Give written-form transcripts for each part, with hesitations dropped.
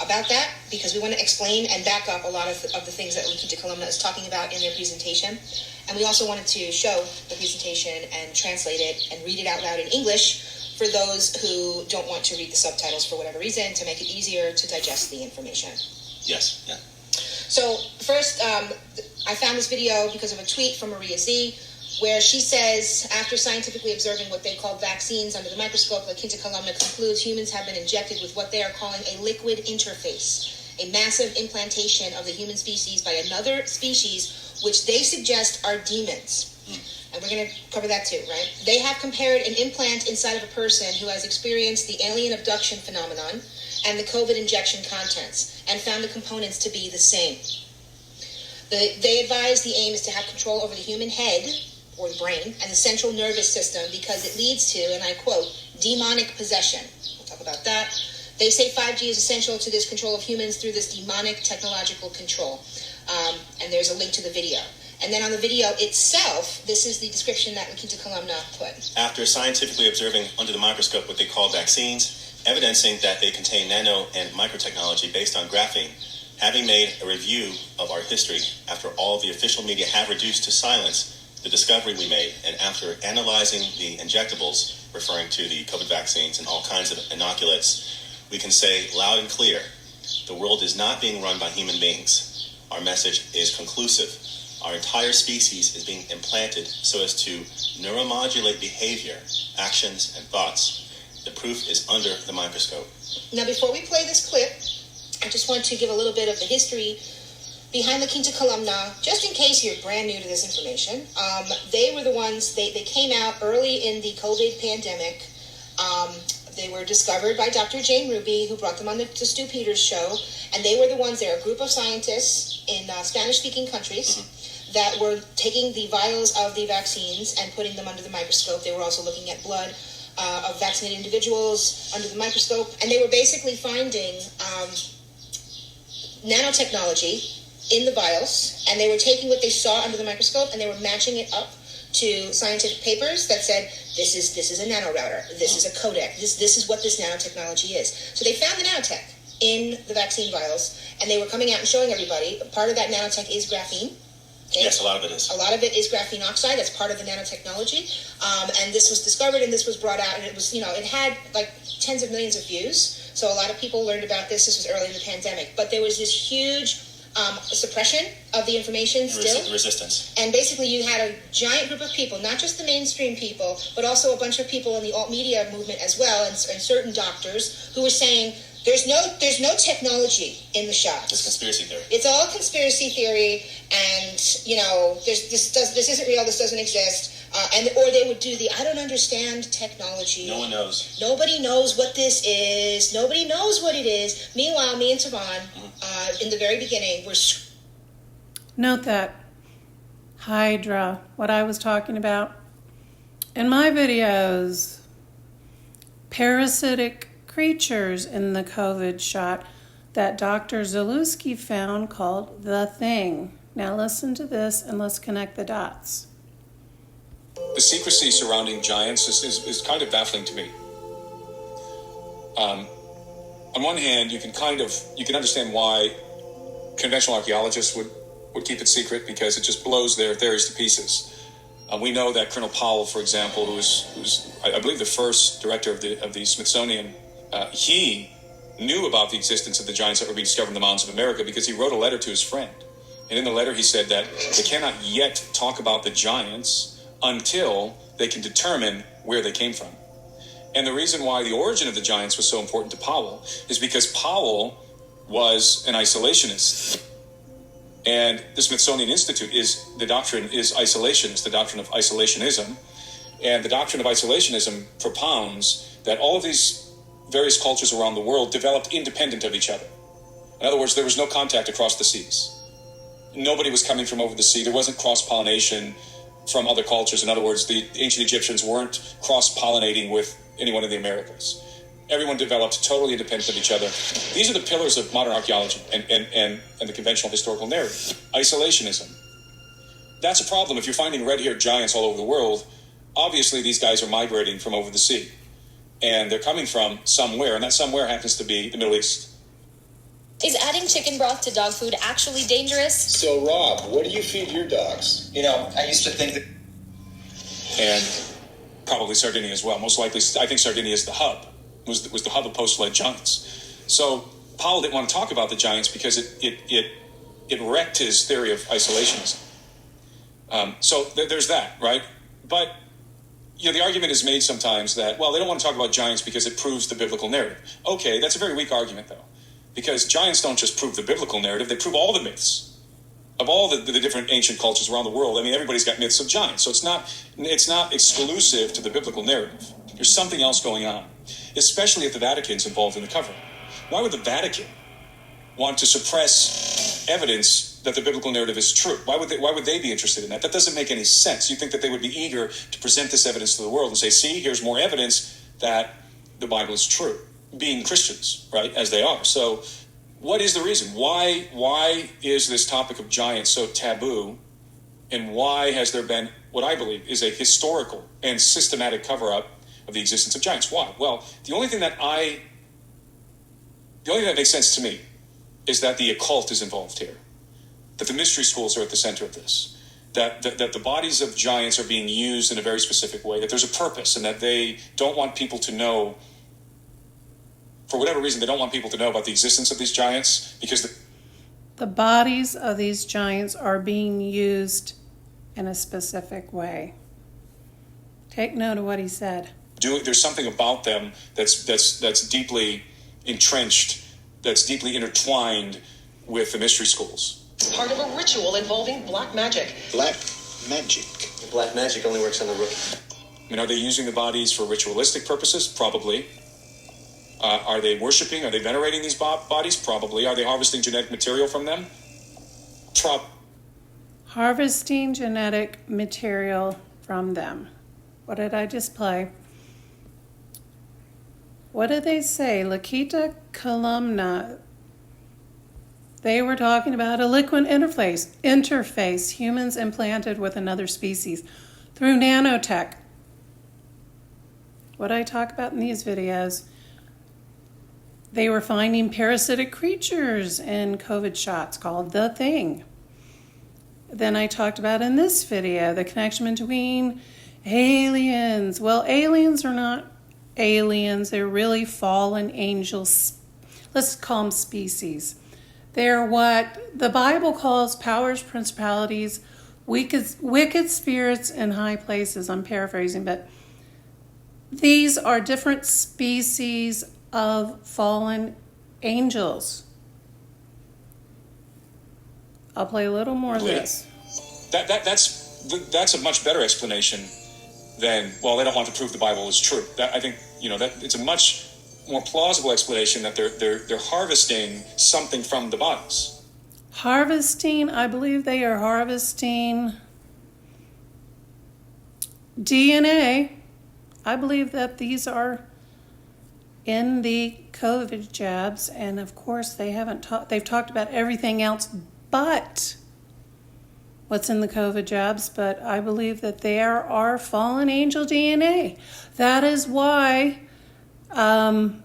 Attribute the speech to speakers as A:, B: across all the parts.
A: about that, because we want to explain and back up a lot of the things that Quinta Columna is talking about in their presentation. And we also wanted to show the presentation and translate it and read it out loud in English for those who don't want to read the subtitles for whatever reason, to make it easier to digest the information.
B: Yes, yeah.
A: So first, I found this video because of a tweet from Maria Z, where she says, after scientifically observing what they call vaccines under the microscope, La Quinta Columna concludes humans have been injected with what they are calling a liquid interface, a massive implantation of the human species by another species, which they suggest are demons. And we're going to cover that too, right? They have compared an implant inside of a person who has experienced the alien abduction phenomenon and the COVID injection contents, and found the components to be the same. They advise the aim is to have control over the human head, or the brain, and the central nervous system, because it leads to, and I quote, demonic possession. We'll talk about that. They say 5G is essential to this control of humans through this demonic technological control. And there's a link to the video. And then on the video itself, this is the description that La Quinta Columna put.
B: After scientifically observing under the microscope what they call vaccines, evidencing that they contain nano and microtechnology based on graphene, having made a review of our history after all the official media have reduced to silence the discovery we made, and after analyzing the injectables, referring to the COVID vaccines and all kinds of inoculates, we can say loud and clear, the world is not being run by human beings. Our message is conclusive. Our entire species is being implanted so as to neuromodulate behavior, actions, and thoughts. The proof is under the microscope.
A: Now, before we play this clip, I just want to give a little bit of the history behind La Quinta Columna, just in case you're brand new to this information. They were the ones, they came out early in the COVID pandemic. They were discovered by Dr. Jane Ruby, who brought them on the Stu Peters show. And they were the ones, they're a group of scientists in Spanish-speaking countries that were taking the vials of the vaccines and putting them under the microscope. They were also looking at blood of vaccinated individuals under the microscope. And they were basically finding nanotechnology in the vials, and they were taking what they saw under the microscope and they were matching it up to scientific papers that said, this is a nanorouter, this is a codec, this is what this nanotechnology is. So they found the nanotech in the vaccine vials, and they were coming out and showing everybody, part of that nanotech is graphene. Okay?
B: Yes, a lot of it is.
A: A lot of it is graphene oxide. That's part of the nanotechnology. And this was discovered and this was brought out, and it was, it had like tens of millions of views. So a lot of people learned about this. This was early in the pandemic. But there was this huge suppression of the information still.
B: Resistance.
A: And basically you had a giant group of people, not just the mainstream people, but also a bunch of people in the alt media movement as well, and certain doctors who were saying, there's no technology in the shots.
B: It's conspiracy theory.
A: It's all conspiracy theory, and this isn't real. This doesn't exist. Or they would do I don't understand technology.
B: No one knows.
A: Nobody knows what this is. Nobody knows what it is. Meanwhile, me and Tavon, in the very beginning, were.
C: Note that Hydra, what I was talking about in my videos, parasitic creatures in the COVID shot that Dr. Zalewski found called The Thing. Now listen to this and let's connect the dots.
D: The secrecy surrounding giants is kind of baffling to me. On one hand, you can understand why conventional archaeologists would keep it secret, because it just blows their theories to pieces. We know that Colonel Powell, for example, who's I believe the first director of the Smithsonian, he knew about the existence of the giants that were being discovered in the mountains of America because he wrote a letter to his friend. And in the letter he said that they cannot yet talk about the giants until they can determine where they came from. And the reason why the origin of the giants was so important to Powell is because Powell was an isolationist. And the Smithsonian Institute the doctrine is isolationist, the doctrine of isolationism. And the doctrine of isolationism propounds that all of these various cultures around the world developed independent of each other. In other words, there was no contact across the seas. Nobody was coming from over the sea. There wasn't cross-pollination from other cultures. In other words, the ancient Egyptians weren't cross-pollinating with anyone in the Americas. Everyone developed totally independent of each other. These are the pillars of modern archaeology and the conventional historical narrative. Isolationism. That's a problem. If you're finding red-haired giants all over the world, obviously these guys are migrating from over the sea. And they're coming from somewhere, and that somewhere happens to be the Middle East.
E: Is adding chicken broth to dog food actually dangerous?
F: So, Rob, what do you feed your dogs?
G: I used to think that...
D: And probably Sardinia as well. Most likely, I think Sardinia is the hub, was the hub of post-flood giants. So Powell didn't want to talk about the giants because it wrecked his theory of isolationism. So there's that, right? But the argument is made sometimes that, well, they don't want to talk about giants because it proves the biblical narrative. Okay, that's a very weak argument, though, because giants don't just prove the biblical narrative; they prove all the myths of all the different ancient cultures around the world. I mean, everybody's got myths of giants, so it's not exclusive to the biblical narrative. There's something else going on, especially if the Vatican's involved in the cover. Why would the Vatican want to suppress evidence that the biblical narrative is true? Why would they be interested in that? That doesn't make any sense. You think that they would be eager to present this evidence to the world and say, see, here's more evidence that the Bible is true, being Christians, right, as they are. So what is the reason? Why is this topic of giants so taboo? And why has there been what I believe is a historical and systematic cover-up of the existence of giants? Why? Well, the only thing that makes sense to me is that the occult is involved here, that the mystery schools are at the center of this, that the bodies of giants are being used in a very specific way, that there's a purpose, and that they don't want people to know, for whatever reason, they don't want people to know about the existence of these giants because
C: the bodies of these giants are being used in a specific way. Take note of what he said.
D: There's something about them that's deeply entrenched, that's deeply intertwined with the mystery schools.
H: Part of a ritual involving black magic.
F: Black magic?
G: Black magic only works on the rookie.
D: I mean, are they using the bodies for ritualistic purposes? Probably. Are they worshiping? Are they venerating these bodies? Probably. Are they harvesting genetic material from them?
C: Harvesting genetic material from them. What did I just play? What did they say? Lakita columna. They were talking about a liquid interface humans implanted with another species through nanotech. What I talk about in these videos, they were finding parasitic creatures in COVID shots called The Thing. Then I talked about in this video the connection between aliens. Well, aliens are not aliens. They're really fallen angels. Let's call them species. They're what the Bible calls powers, principalities, wicked spirits in high places. I'm paraphrasing, but these are different species of fallen angels. I'll play a little more of this.
D: That's a much better explanation than, well, they don't want to prove the Bible is true. I think that it's a much more plausible explanation that they're harvesting something from the bodies.
C: Harvesting, I believe they are harvesting DNA. I believe that these are in the COVID jabs, and of course they've talked about everything else but what's in the COVID jabs, but I believe that there are fallen angel DNA. That is why Elon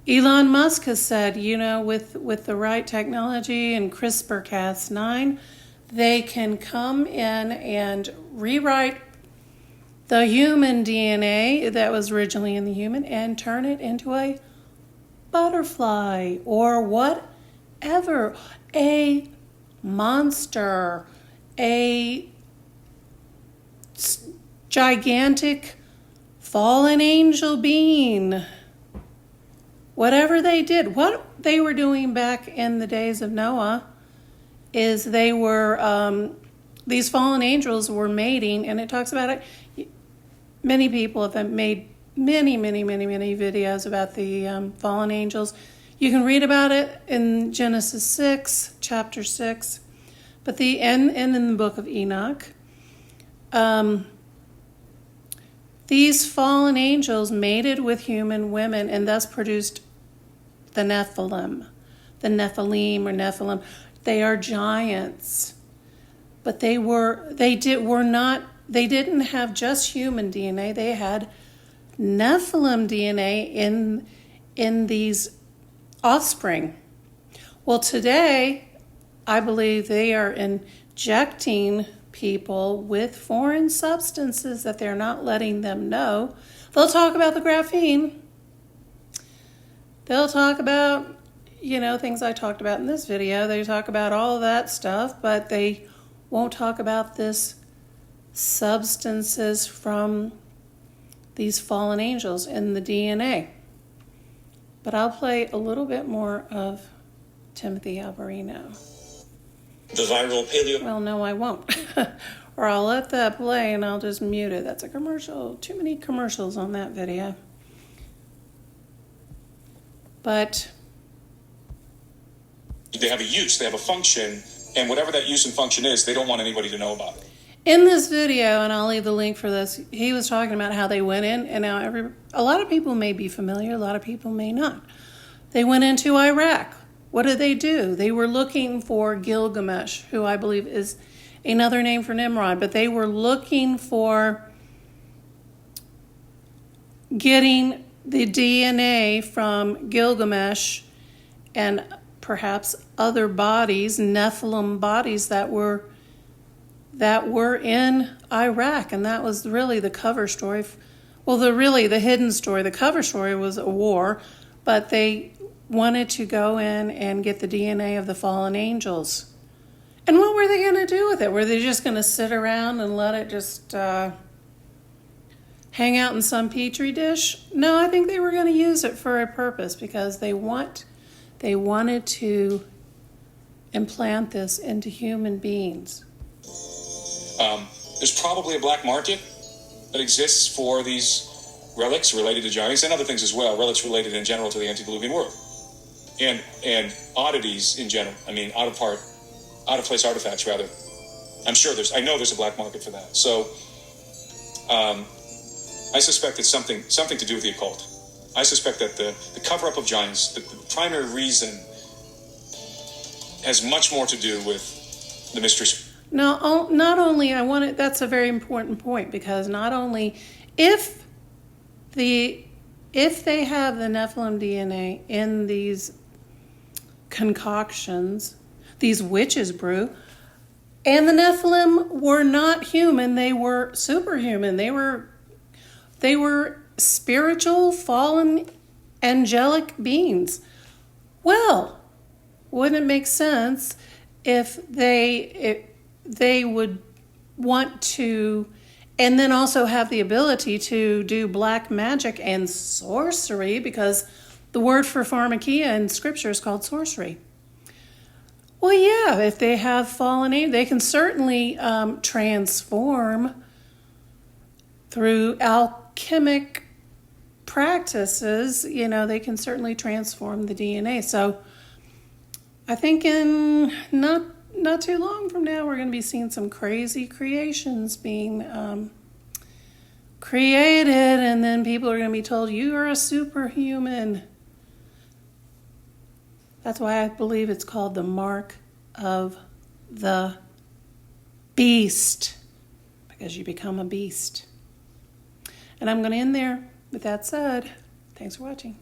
C: Musk has said, with the right technology and CRISPR-Cas9, they can come in and rewrite the human DNA that was originally in the human and turn it into a butterfly or whatever, a monster, a gigantic fallen angel being. Whatever they did, what they were doing back in the days of Noah is they were, these fallen angels were mating, and it talks about it. Many people have made many videos about the fallen angels. You can read about it in Genesis 6, chapter 6, but and in the book of Enoch. These fallen angels mated with human women and thus produced the Nephilim. The Nephilim or Nephilim. They are giants. But they didn't have just human DNA. They had Nephilim DNA in these offspring. Well, today, I believe they are injecting people with foreign substances that they're not letting them know. They'll talk about the graphene. They'll talk about, things I talked about in this video. They talk about all of that stuff, but they won't talk about this substances from these fallen angels in the DNA. But I'll play a little bit more of Timothy Alberino.
B: The viral paleo...
C: Well, no, I won't. Or I'll let that play and I'll just mute it. That's a commercial. Too many commercials on that video. But
D: they have a use, they have a function, and whatever that use and function is, they don't want anybody to know about it.
C: in this video, and I'll leave the link for this, he was talking about how they went in, and now a lot of people may be familiar, a lot of people may not. They went into Iraq. What did they do? They were looking for Gilgamesh, who I believe is another name for Nimrod, but they were looking for getting the DNA from Gilgamesh and perhaps other bodies, Nephilim bodies that were in Iraq, and that was really the cover story. Well, the hidden story. The cover story was a war, but they wanted to go in and get the DNA of the fallen angels. And what were they going to do with it? Were they just going to sit around and let it just hang out in some petri dish? No, I think they were going to use it for a purpose, because they wanted to implant this into human beings.
D: There's probably a black market that exists for these relics related to giants and other things as well, relics related in general to the antediluvian world, and oddities in general. I mean, out of place artifacts, rather. I know there's a black market for that. So, I suspect it's something to do with the occult. I suspect that the cover-up of giants, the primary reason, has much more to do with the mystery.
C: No, not only that's a very important point, because not only if they have the Nephilim DNA in these concoctions, these witches brew, and the Nephilim were not human, they were superhuman. They were spiritual, fallen, angelic beings. Well, wouldn't it make sense if they would want to, and then also have the ability to do black magic and sorcery, because the word for pharmakia in Scripture is called sorcery. Well, yeah, if they have fallen angels, they can certainly transform through alchemic practices. They can certainly transform the DNA. So I think in not too long from now, we're going to be seeing some crazy creations being created, and then people are going to be told, you are a superhuman. That's why I believe it's called the mark of the beast, because you become a beast. And I'm going to end there. With that said, thanks for watching.